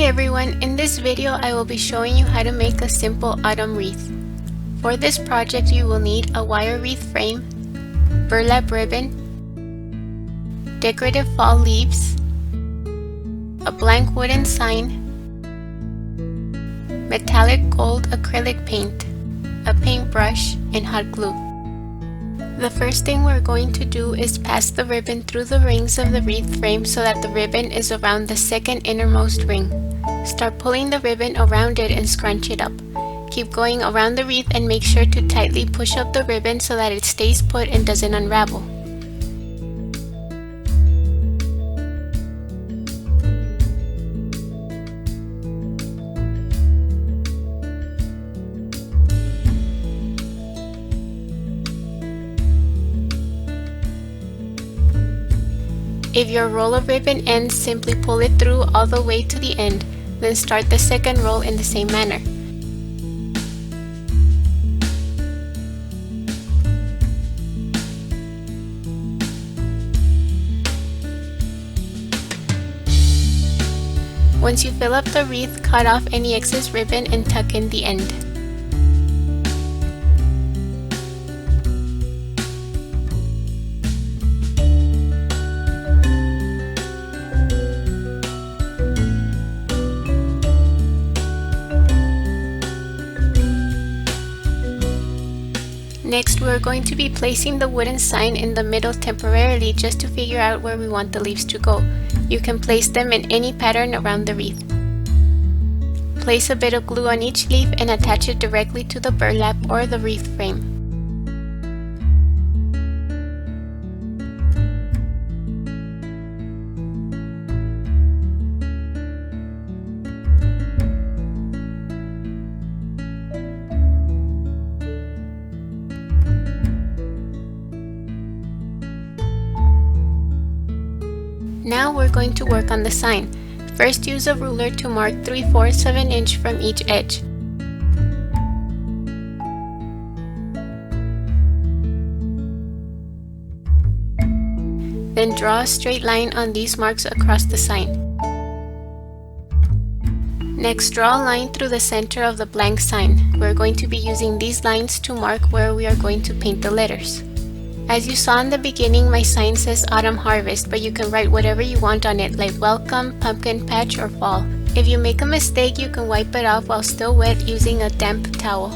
everyone, in this video I will be showing you how to make a simple autumn wreath. For this project you will need a wire wreath frame, burlap ribbon, decorative fall leaves, a blank wooden sign, metallic gold acrylic paint, a paintbrush, and hot glue. The first thing we're going to do is pass the ribbon through the rings of the wreath frame so that the ribbon is around the second innermost ring. Start pulling the ribbon around it and scrunch it up. Keep going around the wreath and make sure to tightly push up the ribbon so that it stays put and doesn't unravel. If your roll of ribbon ends, simply pull it through all the way to the end, then start the second roll in the same manner. Once you fill up the wreath, cut off any excess ribbon and tuck in the end. Next, we're going to be placing the wooden sign in the middle temporarily just to figure out where we want the leaves to go. You can place them in any pattern around the wreath. Place a bit of glue on each leaf and attach it directly to the burlap or the wreath frame. Now we're going to work on the sign. First, use a ruler to mark 3/4 of an inch from each edge. Then draw a straight line on these marks across the sign. Next, draw a line through the center of the blank sign. We're going to be using these lines to mark where we are going to paint the letters. As you saw in the beginning, my sign says Autumn Harvest, but you can write whatever you want on it, like Welcome, Pumpkin Patch, or Fall. If you make a mistake, you can wipe it off while still wet using a damp towel.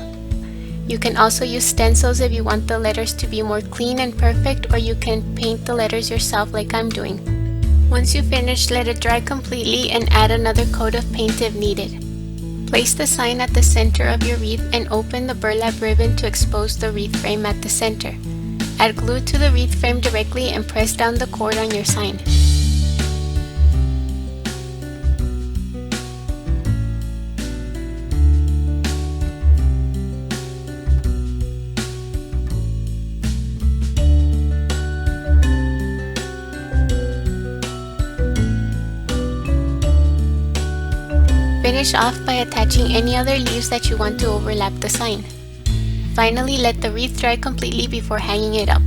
You can also use stencils if you want the letters to be more clean and perfect, or you can paint the letters yourself like I'm doing. Once you finish, let it dry completely and add another coat of paint if needed. Place the sign at the center of your wreath and open the burlap ribbon to expose the wreath frame at the center. Add glue to the wreath frame directly and press down the cord on your sign. Finish off by attaching any other leaves that you want to overlap the sign. Finally, let the wreath dry completely before hanging it up.